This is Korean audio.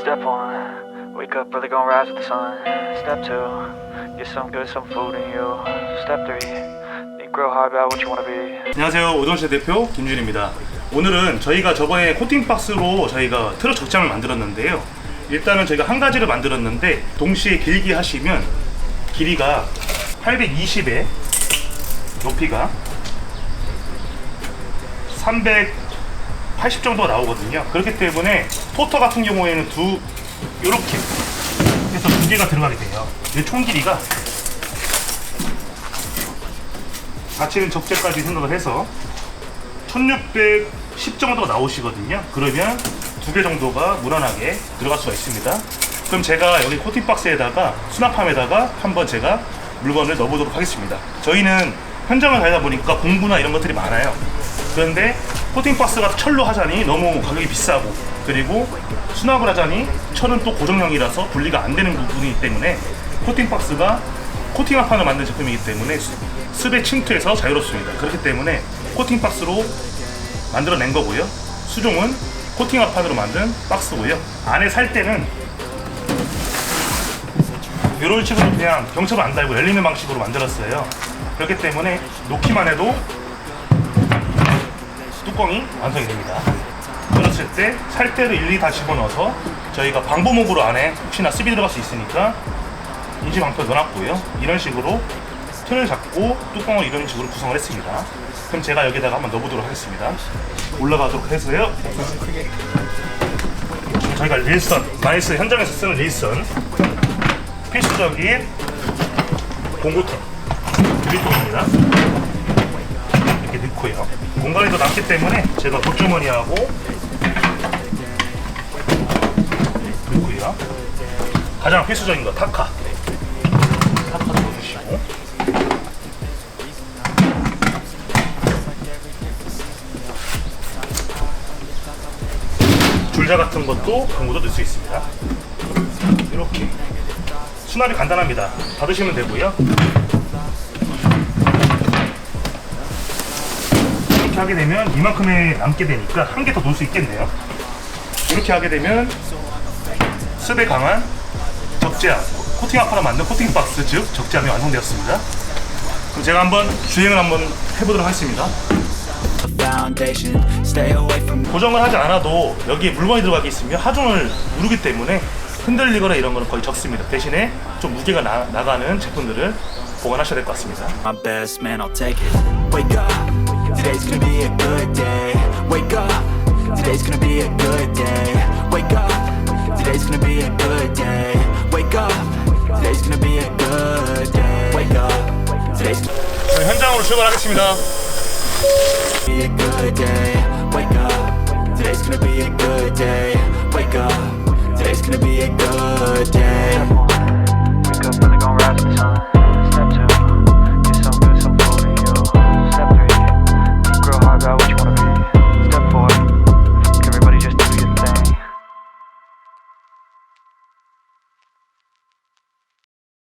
Step one, wake up early, gonna rise with the sun. Step two, get some good, some food in you. Step three, think real hard about what you wanna be. 안녕하세요, 오정시 대표 김준입니다. 오늘은 저희가 저번에 코팅 박스로 저희가 트럭 적장을 만들었는데요. 일단은 저희가 한 가지를 만들었는데 동시에 길게 하시면 길이가 820에 높이가 380 정도가 나오거든요. 그렇기 때문에 토터 같은 경우에는 요렇게 해서 두 개가 들어가게 돼요. 이 총 길이가 자체는 적재까지 생각을 해서 1610 정도가 나오시거든요. 그러면 두 개 정도가 무난하게 들어갈 수가 있습니다. 그럼 제가 여기 코팅 박스에다가 수납함에다가 한번 제가 물건을 넣어보도록 하겠습니다. 저희는 현장을 가다 보니까 공구나 이런 것들이 많아요. 그런데 코팅 박스가 철로 하자니 너무 가격이 비싸고, 그리고 수납을 하자니 철은 또 고정형이라서 분리가 안 되는 부분이기 때문에 코팅 박스가 코팅 합판을 만든 제품이기 때문에 습에 침투해서 자유롭습니다. 그렇기 때문에 코팅 박스로 만들어낸 거고요. 수종은 코팅 합판으로 만든 박스고요. 안에 살 때는 이런 식으로 그냥 병처럼 안 달고 열리는 방식으로 만들었어요. 그렇기 때문에 놓기만 해도 뚜껑이 완성이 됩니다. 그랬을 때 살 때를 일일이 다 집어넣어서 저희가 방부목으로 안에 혹시나 습이 들어갈 수 있으니까 인지 방패 넣어놨고요. 이런 식으로 틀을 잡고 뚜껑을 이런 식으로 구성을 했습니다. 그럼 제가 여기다가 한번 넣어보도록 하겠습니다. 올라가도록 해서요. 저희가 릴선, 마이스 현장에서 쓰는 릴선, 필수적인 공구통, 드릴통입니다. 이렇게 넣고요. 공간이 더 남기 때문에 제가 돗주머니하고 넣고요. 가장 필수적인 거 타카도 넣어주시고, 줄자 같은 것도 공구도 넣을 수 있습니다. 이렇게 수납이 간단합니다. 닫으시면 되고요. 이렇게 하게 되면 이만큼에 남게 되니까 한 개 더 놓을 수 있겠네요. 이렇게 하게 되면 습에 강한 적재함, 코팅 합판을 만든 코팅 박스, 즉 적재함이 완성되었습니다. 그럼 제가 한번 주행을 한번 해보도록 하겠습니다. 고정을 하지 않아도 여기에 물건이 들어가게 있으면 하중을 누르기 때문에 흔들리거나 이런 거는 거의 적습니다. 대신에 좀 무게가 나가는 제품들을 보관하셔야 될 것 같습니다. My best man, I'll take it. Wake up, today's gonna be a good day. Wake up, today's gonna be a good day. Wake up, today's gonna be a good day. Wake up, today's gonna be a good day. Wake up, today's 저희 현장으로 출발하겠습니다. be a good day. Wake up, today's gonna be a good day. Wake up, today's gonna be a good day.